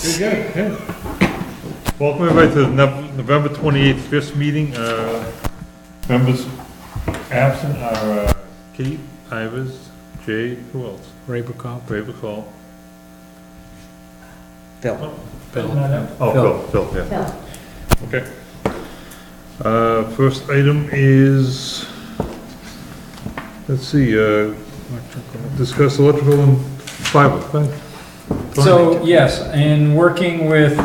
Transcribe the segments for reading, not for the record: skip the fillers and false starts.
Good, good. Welcome everybody to the November 28th Fisp meeting. Members absent are Kate, Ivers, Jay, who else? Ray Bacall. Ray Bacall. Phil. Phil, yeah. Okay. First item is, let's see, discuss electrical and fiber. Tony? So, yes, in working with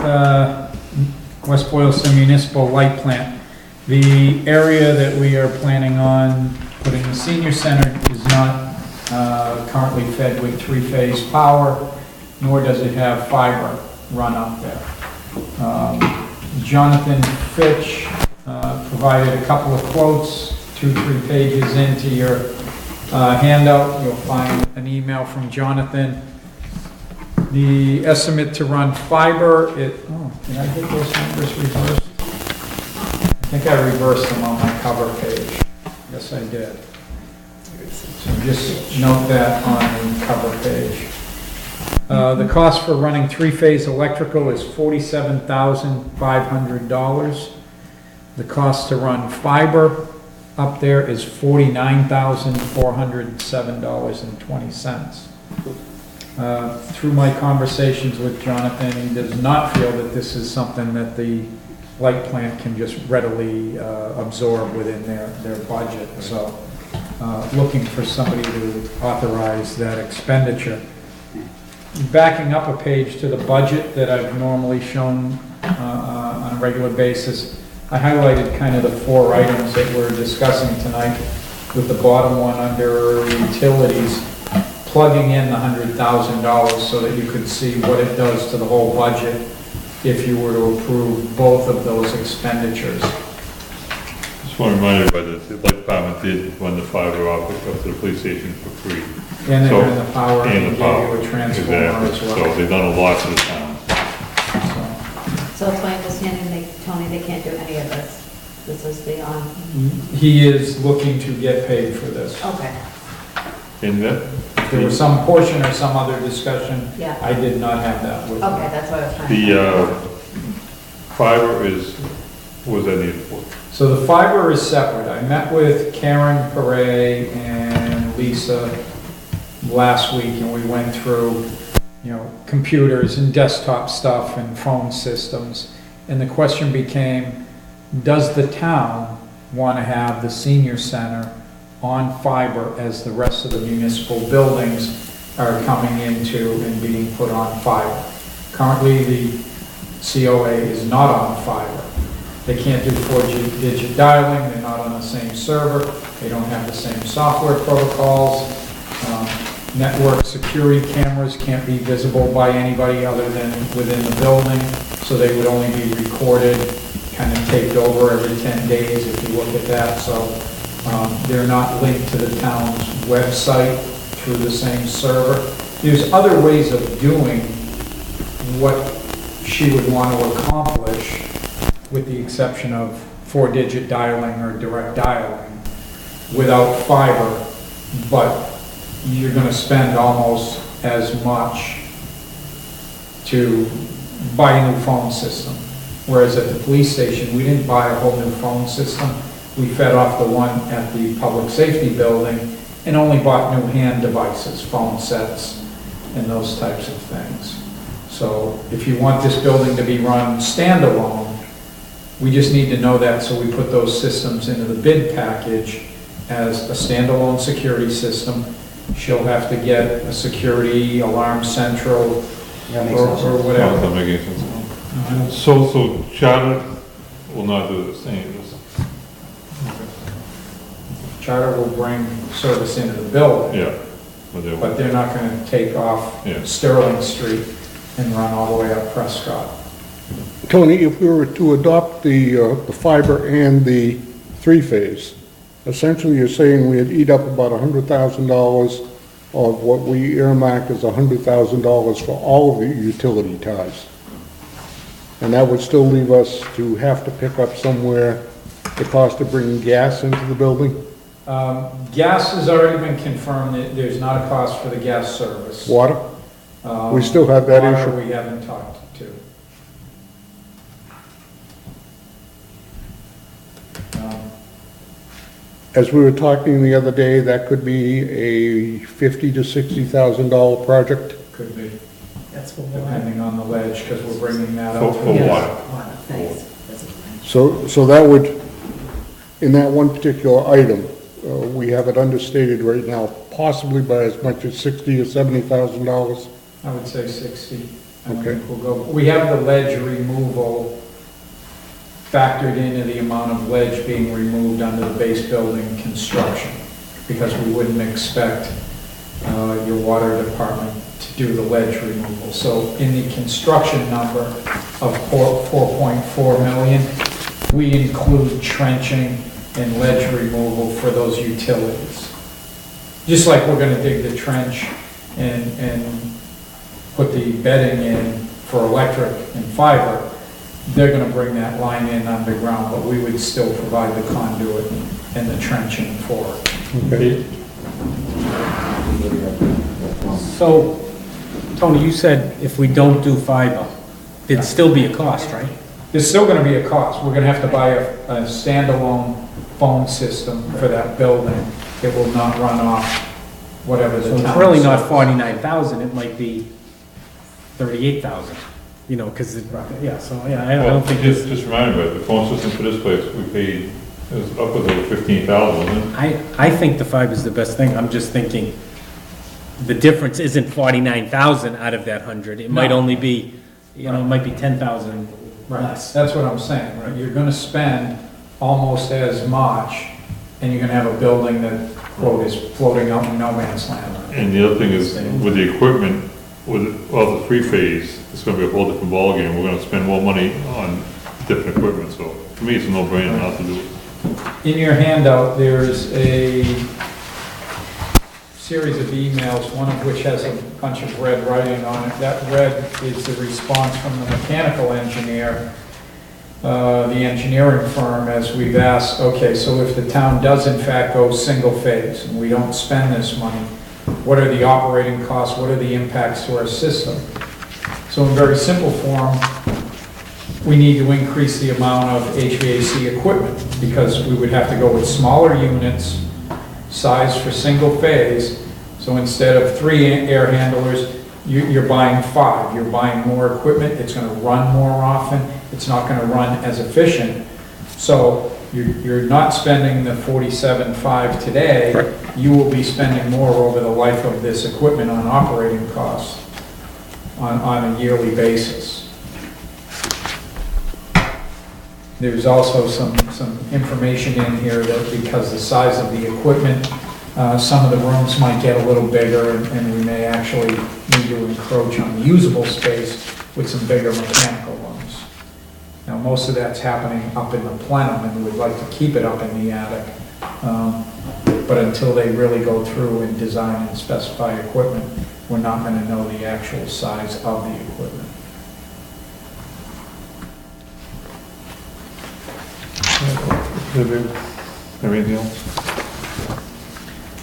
West Boylston Municipal Light Plant, the area that we are planning on putting the senior center is not currently fed with three-phase power, nor does it have fiber run up there. Jonathan Fitch provided a couple of quotes, 2-3 pages into your handout. You'll find an email from Jonathan. The estimate to run fiber, did I get those numbers reversed? I think I reversed them on my cover page. Yes, I did. So just note that on the cover page. The cost for running three-phase electrical is $47,500. The cost to run fiber up there is $49,407.20. Through my conversations with Jonathan, he does not feel that this is something that the light plant can just readily absorb within their budget. So looking for somebody to authorize that expenditure. Backing up a page to the budget that I've normally shown on a regular basis, I highlighted kind of the 4 items that we're discussing tonight, with the bottom one under utilities, plugging in the $100,000 so that you could see what it does to the whole budget if you were to approve both of those expenditures. Just want to remind everybody that the light department did run the fiber optic up to the police station for free. And they So- ran the power and And the gave power. you a transformer Exactly. as well. So they've done a lot for the town. So it's my understanding, Tony, they can't do any of this. This is beyond, He is looking to get paid for this. okay, And that, There was some portion or some other discussion. yeah. I did not have that with me. Okay, that's what I was trying to. the fiber is, what was that needed for? So the fiber is separate. I met with Karen Perret and Lisa last week, and we went through, computers and desktop stuff and phone systems. And the question became, does the town want to have the senior center on fiber as the rest of the municipal buildings are coming into and being put on fiber? Currently, the COA is not on fiber. They can't do 4G digit dialing, they're not on the same server, they don't have the same software protocols. Network security cameras can't be visible by anybody other than within the building, so they would only be recorded, kind of taped over every 10 days if you look at that. So they're not linked to the town's website through the same server. There's other ways of doing what she would want to accomplish, with the exception of 4-digit dialing or direct dialing, without fiber, but you're going to spend almost as much to buy a new phone system. Whereas at the police station, we didn't buy a whole new phone system. We fed off the one at the public safety building and only bought new hand devices, phone sets, and those types of things. So if you want this building to be run standalone, we just need to know that, so we put those systems into the bid package as a standalone security system. She'll have to get a security alarm central or whatever. Not making sense. So Charter will not do the same. Charter will bring service into the building, Yeah. But they but won't. they're not going to take off Yeah. Sterling Street and run all the way up Prescott. Tony, if we were to adopt the fiber and the three-phase, essentially you're saying we'd eat up about $100,000 of what we earmark as $100,000 for all of the utility ties. And that would still leave us to have to pick up somewhere the cost of bringing gas into the building? Gas has already been confirmed, that there's not a cost for the gas service. Water? We still have that Water issue. we haven't talked too. Um, As we were talking the other day, that could be a $50,000 to $60,000 project. Could be, That's for water. depending on the ledge, because we're bringing that For up. for water. Water, thanks. That's a- So that would, in that one particular item, we have it understated right now, possibly by as much as $60,000 or $70,000. I would say 60. I don't Okay. think we'll go, we have the ledge removal factored into the amount of ledge being removed under the base building construction, because we wouldn't expect your water department to do the ledge removal. So in the construction number of 4.4 million, we include trenching and ledge removal for those utilities. Just like we're gonna dig the trench and put the bedding in for electric and fiber, they're gonna bring that line in underground, but we would still provide the conduit and the trenching for it. Okay. So, Tony, you said if we don't do fiber, it'd still be a cost, right? There's still gonna be a cost. We're gonna have to buy a standalone phone system for that building. It will not run off whatever the So town. it's really not says. 49,000, it might be 38,000, you know, because, yeah, so, yeah, I Well, don't think just, this, just remind me, the phone system for this place, we paid, it was upwards of 15,000, wasn't it? I think the fiber's the best thing, I'm just thinking, the difference isn't 49,000 out of that 100, it might No. only be, you know, it might be 10,000 Right, less. that's what I'm saying, right? You're gonna spend almost as much, and you're gonna have a building that, quote, is floating out in no man's land. And the other thing is, with the equipment, with, well, the three-phase, it's gonna be a whole different ballgame, we're gonna spend more money on different equipment, so for me, it's a no-brainer not to do it. In your handout, there's a series of emails, one of which has a bunch of red writing on it. That red is the response from the mechanical engineer, the engineering firm, as we've asked, okay, so if the town does in fact go single phase, and we don't spend this money, what are the operating costs, what are the impacts to our system? So in very simple form, we need to increase the amount of HVAC equipment, because we would have to go with smaller units, size for single phase. So instead of 3 air handlers, you're buying 5. You're buying more equipment, it's gonna run more often, it's not gonna run as efficient. So you're not spending the 47.5 today, you will be spending more over the life of this equipment on operating costs on a yearly basis. There's also some information in here that because the size of the equipment, some of the rooms might get a little bigger, and we may actually need to encroach on the usable space with some bigger mechanical rooms. Now, most of that's happening up in the plenum, and we'd like to keep it up in the attic. But until they really go through and design and specify equipment, we're not gonna know the actual size of the equipment. Everything else?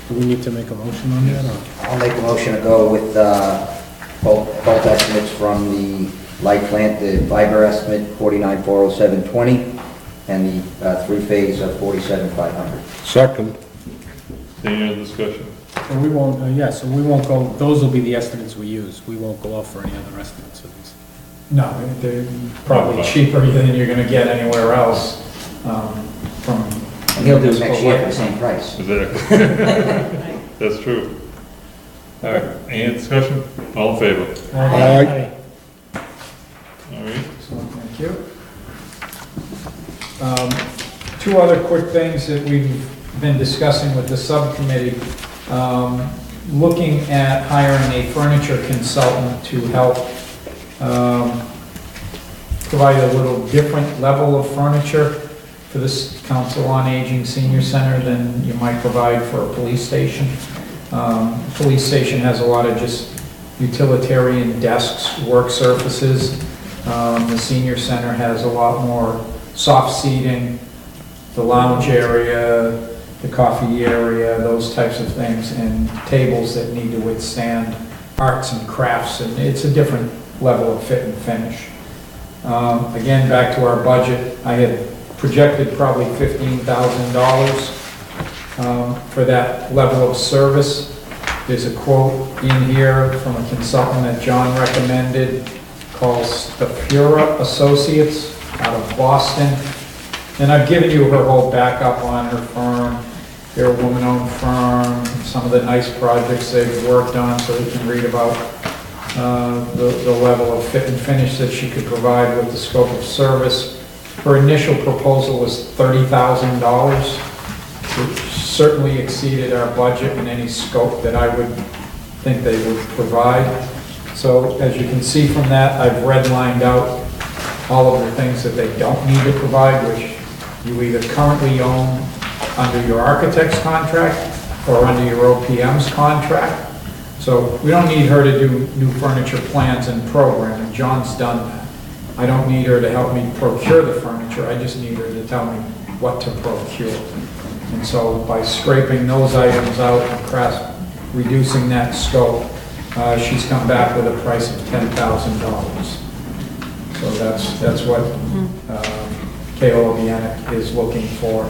Do we need to make a motion on that, or? I'll make a motion to go with both estimates from the light plant, the fiber estimate 49,407.20 and the three-phase of 47,500. Second. Any other discussion? So we won't, yeah, so we won't go, those will be the estimates we use, we won't go off for any other estimates of these. No, they're probably cheaper than you're gonna get anywhere else, from. And he'll do it next year for the same price. Exactly. That's true. All right, any discussion? All in favor? Aye. All right. Excellent, thank you. Two other quick things that we've been discussing with the subcommittee. Looking at hiring a furniture consultant to help provide a little different level of furniture for this Council on Aging Senior Center than you might provide for a police station. Police station has a lot of just utilitarian desks, work surfaces. The senior center has a lot more soft seating, the lounge area, the coffee area, those types of things, and tables that need to withstand arts and crafts, and it's a different level of fit and finish. Again, back to our budget, I had projected probably $15,000 for that level of service. There's a quote in here from a consultant that John recommended called Stafura Associates out of Boston. And I've given you her whole backup on her firm. They're a woman-owned firm, some of the nice projects they've worked on, so you can read about the level of fit and finish that she could provide with the scope of service. Her initial proposal was $30,000, which certainly exceeded our budget in any scope that I would think they would provide. So as you can see from that, I've redlined out all of the things that they don't need to provide, which you either currently own under your architect's contract or under your OPM's contract. So we don't need her to do new furniture plans and programming. John's done that. I don't need her to help me procure the furniture. I just need her to tell me what to procure. And so by scraping those items out and reducing that scope, she's come back with a price of $10,000. So that's what KO Organic is looking for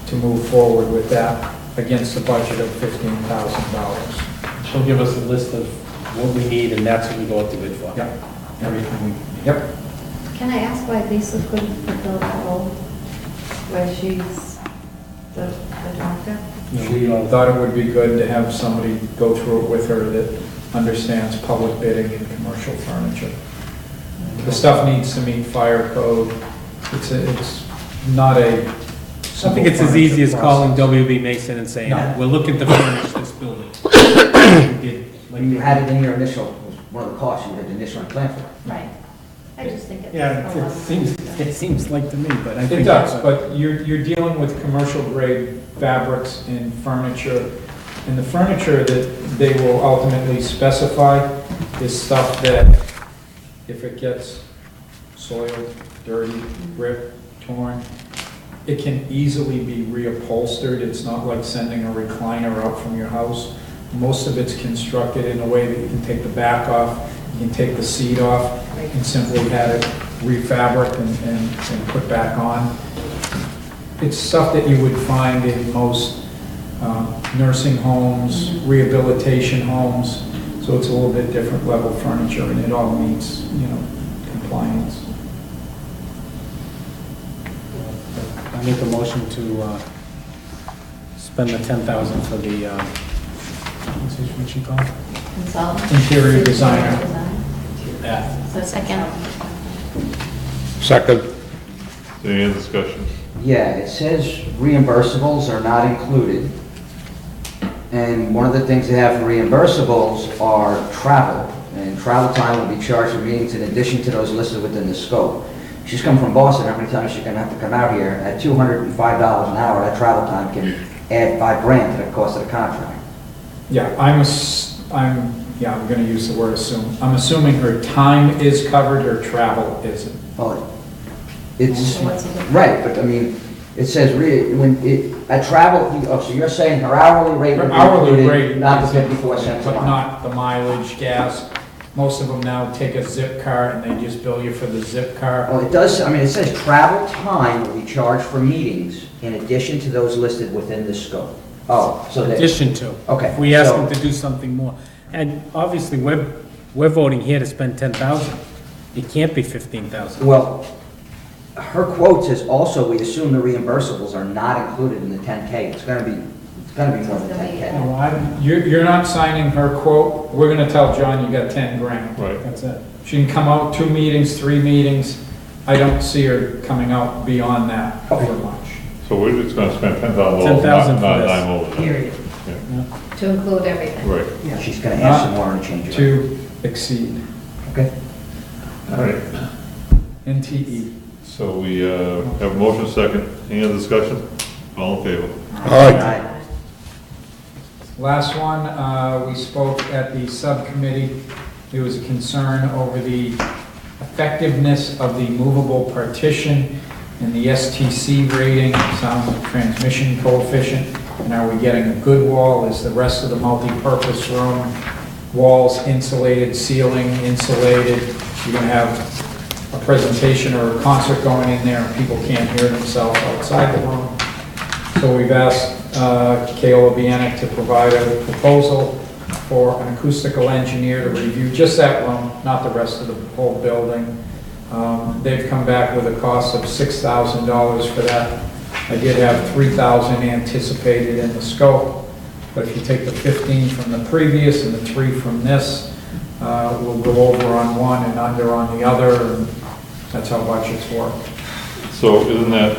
to move forward with that against a budget of $15,000. She'll give us a list of what we need, and that's what we go out to bid for. Yeah, everything we, yep. Can I ask why Lisa couldn't fulfill that role where she's the director? She thought it would be good to have somebody go through it with her that understands public bidding and commercial furniture. The stuff needs to meet fire code. It's not a I think it's as easy as calling WB Mason and saying, No. we're looking to furnish this building. When you had it in your initial, one of the costs, you had the initial plan for it. Right. I just think it's. Yeah, a lot. it seems like to me, but I think. It does, that's a- but you're dealing with commercial grade fabrics and furniture. And the furniture that they will ultimately specify is stuff that if it gets soiled, dirty, ripped, torn, it can easily be reupholstered. It's not like sending a recliner out from your house. Most of it's constructed in a way that you can take the back off, you can take the seat off, and simply have it refabric and put back on. It's stuff that you would find in most nursing homes, rehabilitation homes, so it's a little bit different level furniture, and it all meets, compliance. I make a motion to spend the 10,000 for the, what's she called? Consultant. Interior designer. Yeah. So second. Second. Any other discussion? Yeah, it says reimbursables are not included. And one of the things they have for reimbursables are travel. And travel time will be charged for meetings in addition to those listed within the scope. She's come from Boston, how many times she's gonna have to come out here? At $205 an hour, that travel time can add $5,000 to the cost of the contract. Yeah, I'm gonna use the word assume. I'm assuming her time is covered, her travel isn't. Well, it's, So what's the difference? right, but I mean, it says a travel, so you're saying her hourly rate would Her be hourly included, rate. not the is 54 cents a But mile. not the mileage, gas. Most of them now take a zip car and they just bill you for the zip car. Well, it does, I mean, it says travel time will be charged for meetings in addition to those listed within the scope. Oh, so that, Addition to. okay. If we ask so- them to do something more. And obviously, we're voting here to spend 10,000. It can't be 15,000. Well, her quote says also, we assume the reimbursables are not included in the 10K. It's gonna be more than 10K. You're not signing her quote. We're gonna tell John you got 10 grand. Right. That's it. She can come out 2 meetings, 3 meetings. I don't see her coming out beyond that Okay. for much. So we're just gonna spend $10,000. 10,000 for not this. dime over. Period. To include everything. Right, She's gonna ask some more and change it. To exceed. Okay. all right. NTE. So we have a motion second. Any other discussion? All in favor? All right. Last one, we spoke at the subcommittee. There was a concern over the effectiveness of the movable partition and the STC rating, sound transmission coefficient. And are we getting a good wall? Is the rest of the multi-purpose room walls insulated, ceiling insulated? you're gonna have a presentation or a concert going in there, and people can't hear themselves outside the room. So we've asked Kayla Bianic to provide a proposal for an acoustical engineer to review just that room, not the rest of the whole building. They've come back with a cost of $6,000 for that. I did have $3,000 anticipated in the scope, but if you take the 15 from the previous and the 3 from this, we'll go over on one and under on the other, and that's how budgets work. So isn't that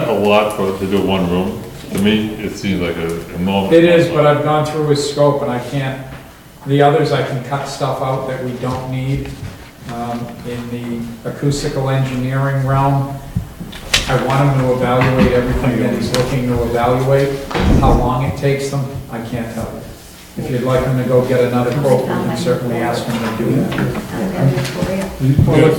a lot to do one room? To me, it seems like a enormous. It is, but I've gone through his scope and I can't, the others I can cut stuff out that we don't need. In the acoustical engineering realm, I want him to evaluate everything that he's looking to evaluate. How long it takes them, I can't tell you. If you'd like him to go get another quote, we can certainly ask him to do that.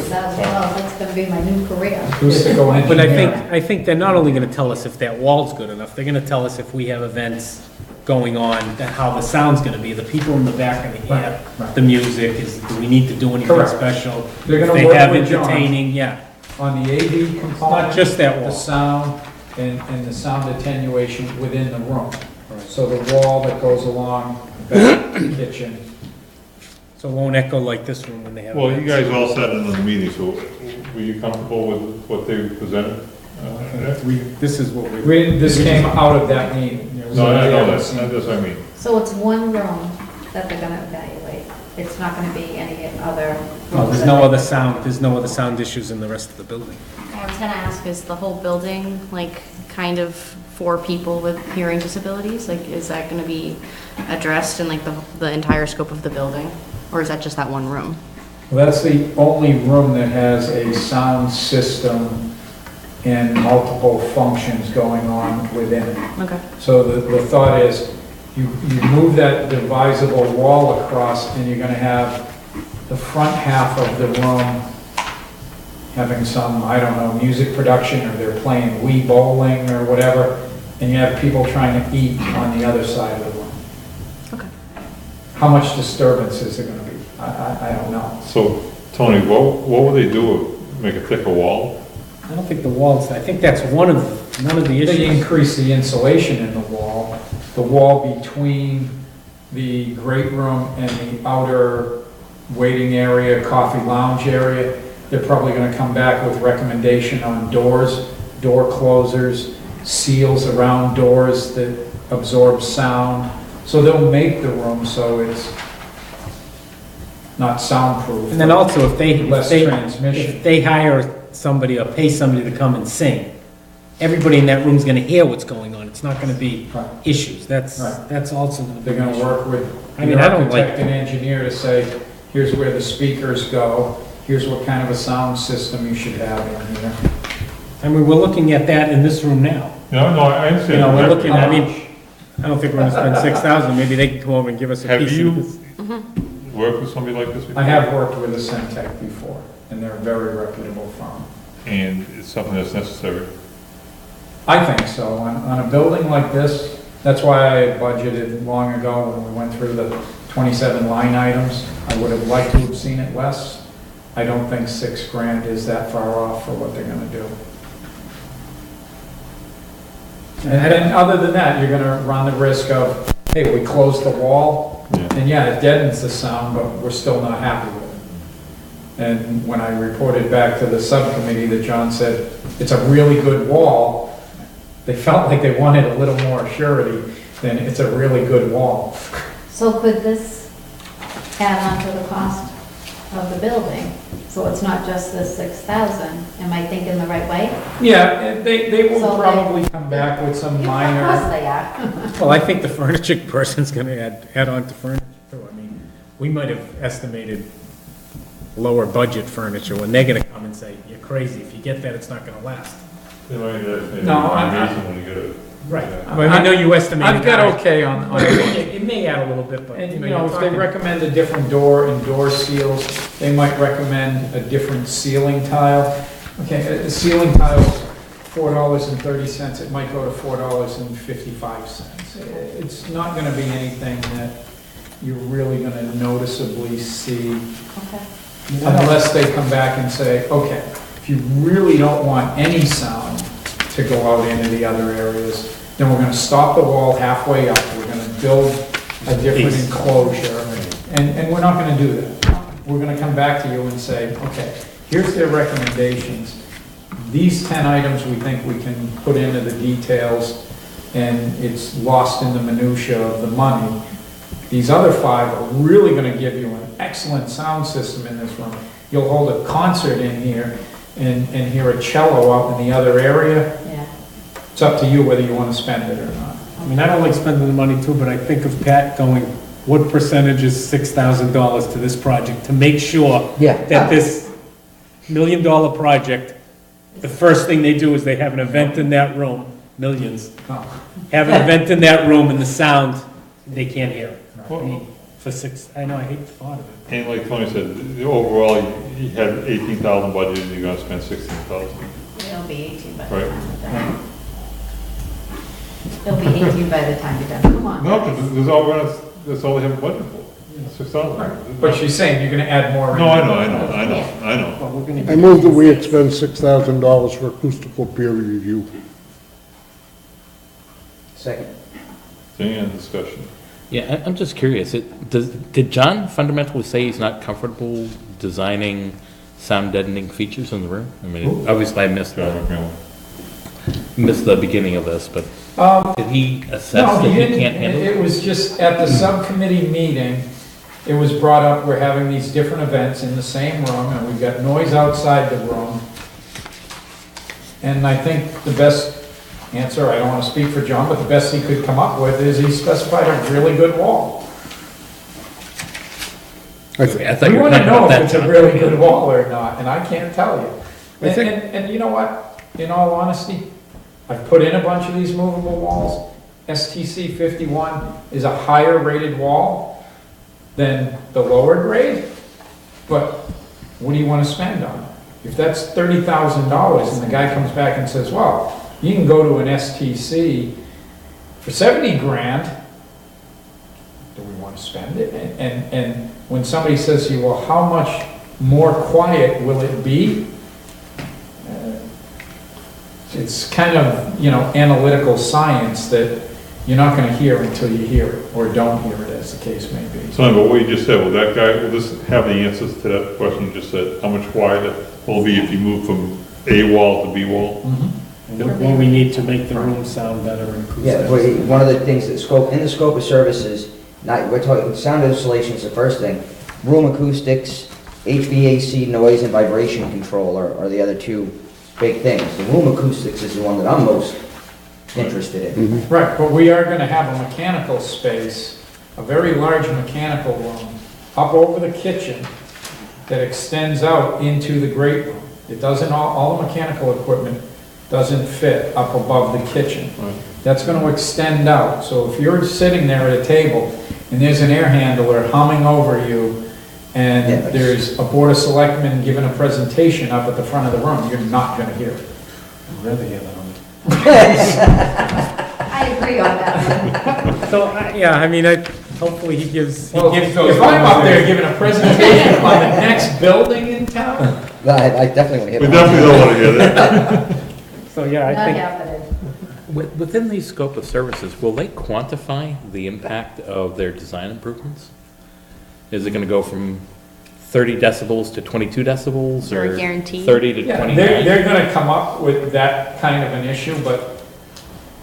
That's gonna be my new career. Acoustical But engineering. I think they're not only gonna tell us if that wall's good enough, they're gonna tell us if we have events going on, that how the sound's gonna be, the people in the back are gonna hear Right. the music, do we need to do anything Correct. special? They're If gonna they work have with John entertaining, yeah, on the AV component. not just that The wall. sound and the sound attenuation within the room. So the wall that goes along the back of the kitchen. So it won't echo like this room when they have. Well, you events. guys all said in the meeting, so were you comfortable with what they presented? This is what we. This came out of that meeting. No, I know that's what I mean. So it's one room that they're gonna evaluate. It's not gonna be any other. Oh, there's no other sound, there's no other sound issues in the rest of the building. I was gonna ask, is the whole building, like, kind of for people with hearing disabilities? Like, is that gonna be addressed in, like, the entire scope of the building? Or is that just that one room? Well, that's the only room that has a sound system and multiple functions going on within it. Okay. So the thought is, you move that divisible wall across, and you're gonna have the front half of the room having some, I don't know, music production, or they're playing Wii bowling or whatever, and you have people trying to eat on the other side of the room. Okay. How much disturbance is there gonna be? I don't know. So, Tony, what would they do? Make a thicker wall? I don't think the walls, I think that's one of the issues. They increase the insulation in the wall between the great room and the outer waiting area, coffee lounge area. They're probably gonna come back with recommendation on doors, door closers, seals around doors that absorb sound. So they'll make the room so it's not soundproof. And then also, Less transmission. if they hire somebody or pay somebody to come and sing, everybody in that room's gonna hear what's going on. It's not gonna be Right. issues. That's Right. also gonna be. They're gonna work with I mean, the I don't like- architect and engineer to say, here's where the speakers go, here's what kind of a sound system you should have in here. I mean, we're looking at that in this room now. No, I understand. You know, we're looking, I mean, I don't think we're gonna spend 6,000. Maybe they can come over and give us a Have piece you- of this. Work with somebody like this before? I have worked with a Centec before, and they're a very reputable firm. And it's something that's necessary. I think so. On a building like this, that's why I budgeted long ago when we went through the 27 line items. I would have liked to have seen it less. I don't think 6 grand is that far off for what they're gonna do. And then, other than that, you're gonna run the risk of, hey, we close the wall, Yeah. and yeah, it deadens the sound, but we're still not happy with it. And when I reported back to the subcommittee that John said, it's a really good wall, they felt like they wanted a little more surety than it's a really good wall. So could this add on to the cost of the building? So it's not just the 6,000? Am I thinking the right way? Yeah, they will So probably come back with some Of course minor, they are. Well, I think the furniture person's gonna add on to furniture too. I mean, we might have estimated lower budget furniture when they're gonna come and say, you're crazy. If you get that, it's not gonna last. They might be No, I- amazing when you get it. Right. I mean, I know you estimated. I've got high. okay on It may add a little bit, but, And, you know, you know, you're if they talking. recommend a different door and door seals, they might recommend a different ceiling tile. Okay, a ceiling tile's $4.30, it might go to $4.55. It's not gonna be anything that you're really gonna noticeably see, Okay. unless they come back and say, okay, if you really don't want any sound to go out into the other areas, then we're gonna stop the wall halfway up, we're gonna build a different enclosure, and we're not gonna do that. We're gonna come back to you and say, okay, here's their recommendations. These 10 items we think we can put into the details, and it's lost in the minutia of the money. These other 5 are really gonna give you an excellent sound system in this room. You'll hold a concert in here and hear a cello out in the other area. Yeah. It's up to you whether you wanna spend it or not. I mean, I don't like spending the money too, but I think of Pat going, what percentage is $6,000 to this project? To make sure Yeah. that this $1 million project, the first thing they do is they have an event in that room, millions, No. have an event in that room and the sound, they can't hear it. I mean, for I know, I hate the thought of it. And like Tony said, overall, you had 18,000 budgeted, you're gonna spend 16,000, It'll be 18 by the right? time you're done. It'll be 18 by the time you're done. Come on. No, because that's all they have a budget for, 6,000. But she's saying you're gonna add more. No, I know. But we're gonna. I move that we expend $6,000 for acoustical peer review. Second. Any other discussion? Yeah, I'm just curious, did John fundamentally say he's not comfortable designing sound deadening features in the room? I mean, obviously I missed the beginning of this, but did he assess No, that he he didn't. can't handle it? It was just at the subcommittee meeting, it was brought up, we're having these different events in the same room, and we've got noise outside the room. And I think the best answer, I don't want to speak for John, but the best he could come up with is he specified a really good wall. Okay, I thought We you were want to talking know about if that, it's a John. really good wall or not, and I can't tell you. I think- And you know what, in all honesty, I've put in a bunch of these movable walls. STC 51 is a higher rated wall than the lower grade, but what do you want to spend on it? If that's $30,000 and the guy comes back and says, well, you can go to an STC for 70 grand, do we want to spend it? And when somebody says to you, well, how much more quiet will it be? It's kind of, analytical science that you're not going to hear until you hear it, or don't hear it, as the case may be. So, but what you just said, will that guy, will this have the answers to that question you just said? How much quieter will it be if you move from A wall to B wall? And what we need to make the room sound better and Yeah, acoustic. one of the things that in the scope of services, we're talking, sound insulation is the first thing. Room acoustics, HVAC, noise and vibration control are the other 2 big things. The room acoustics is the one that I'm most interested in. Right, but we are going to have a mechanical space, a very large mechanical room, up over the kitchen that extends out into the great room. It doesn't, all the mechanical equipment doesn't fit up above the kitchen. Right. That's going to extend out, so if you're sitting there at a table and there's an air handler humming over you, and Yeah, there's a board of selectmen giving a presentation up at the front of the room, you're not going to hear it. I'd rather hear that on it. I agree on that one. So, I mean, hopefully he gives Well, those. if I'm up there giving a presentation on the next building in town, I definitely want to hear We that. definitely don't want to hear that. So, yeah, I Not think, happening. Within the scope of services, will they quantify the impact of their design improvements? Is it gonna go from 30 decibels to 22 decibels, Or or guaranteed? 30 to yeah, 29? they're gonna come up with that kind of an issue, but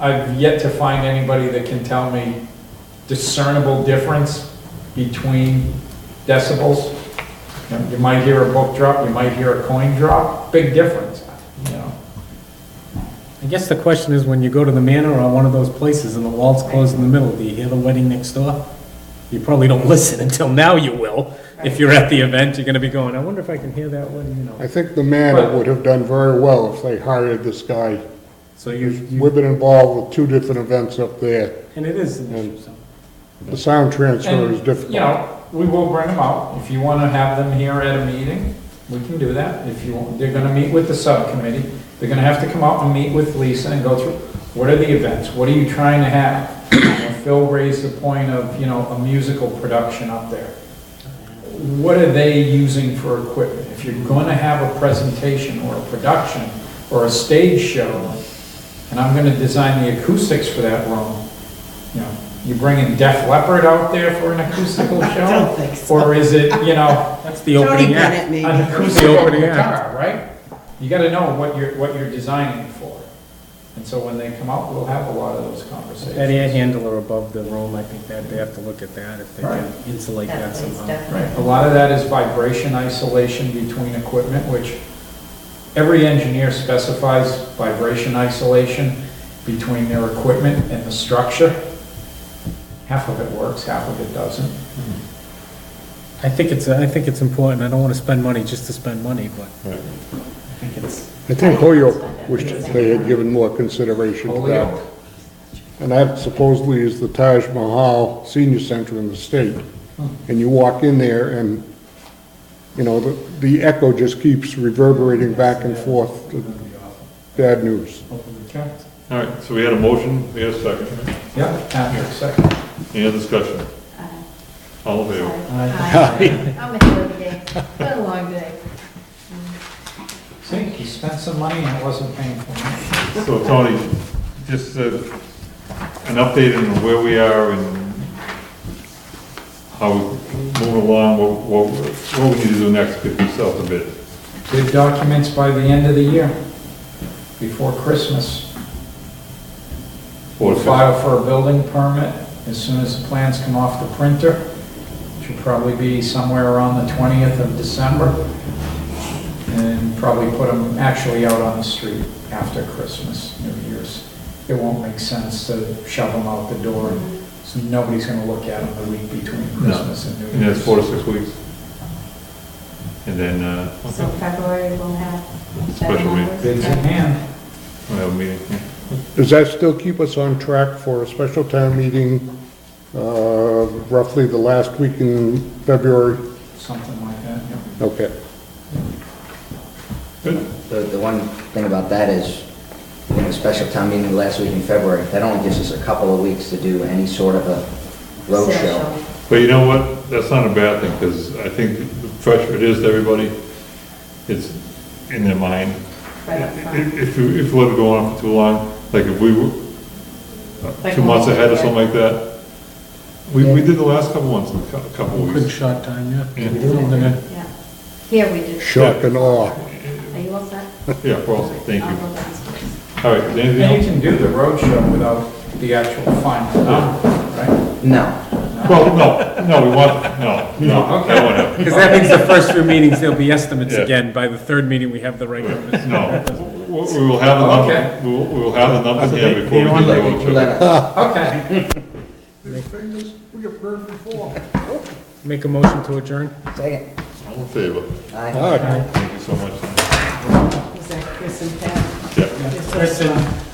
I've yet to find anybody that can tell me discernible difference between decibels. You might hear a book drop, you might hear a coin drop, big difference, I guess the question is, when you go to the manor or one of those places and the wall's closed in the middle, do you hear the wedding next door? You probably don't listen until now you will. If you're at the event, you're gonna be going, I wonder if I can hear that wedding, I think the manor would have done very well if they hired this guy. So We've been involved with 2 different events up there. and it is an issue, so. The sound transfer is And, difficult. we will bring them out. If you want to have them here at a meeting, we can do that. If you want, they're going to meet with the subcommittee. They're going to have to come out and meet with Lisa and go through, what are the events? What are you trying to have? Phil raised the point of, a musical production up there. What are they using for equipment? If you're gonna have a presentation or a production or a stage show, and I'm gonna design the acoustics for that room, you bringing Def Leppard out there for an acoustical show? I don't think so. Or is it, That's the Tony opening act. Bennett, maybe. an acoustical opening act. guitar, right? You gotta know what you're designing for. And so when they come out, we'll have a lot of those conversations. That air handler above the room, I think that they have to look at that, if they can Right. insulate that That's somehow. definitely. Right, a lot of that is vibration isolation between equipment, which every engineer specifies vibration isolation between their equipment and the structure. Half of it works, half of it doesn't. I think it's important. I don't want to spend money just to spend money, but Right. I think it's, I think Holyoke wished they had given more consideration to that. Holyoke. And that supposedly is the Taj Mahal Senior Center in the state. And you walk in there and, the echo just keeps reverberating back and forth. Bad news. Okay. All right, so we had a motion, we had a second. Yeah, Patrick, second. Any other discussion? Uh, All in favor? Aye. I'm with you every day. It's been a long day. See, you spent some money and it wasn't painful. So Tony, just an update on where we are and how we're moving along, what we need to do next, get this out the bid. Bid documents by the end of the year, before Christmas. We'll file for a building permit as soon as the plans come off the printer, which will probably be somewhere around the 20th of December. And probably put them actually out on the street after Christmas, New Year's. It won't make sense to shove them out the door, so nobody's gonna look at them the week between Christmas and New And that's Year's. 4 to 6 weeks. And then, So February we'll have. Special meeting. numbers. Bids in hand. we'll have a meeting. Does that still keep us on track for a special town meeting, roughly the last week in February? Something like that, yeah. Okay. Good. The one thing about that is, in a special town meeting last week in February, that only gives us a couple of weeks to do any sort of a road Sales show. But you know what, that's not a bad thing, because I think the pressure it is to everybody, it's in their mind. Right up front. If you let it go on for too long, like if we were Like 2 months when we ahead or did something like that, we did the last couple ones in a couple couldn't weeks. shot time yet. Yeah. Yeah. Here we do. Shock and awe. Are you all set? Yeah, well, thank I'll you. go downstairs. All right, is there anything And you else? can do the road show without the actual final number, right? No, Well, no, we want, no, Okay. that won't happen. Because that means the first few meetings, there'll be estimates Yeah. again. By the third meeting, we have the right numbers. No, we will have the number, Okay. we will have the numbers here before we do the road show. let us, Okay. We have heard before. Make a motion to adjourn? second. All in favor? Aye. All right. Thank you so much. Is that Chris and Pat? Yeah. Yes, Chris that's, and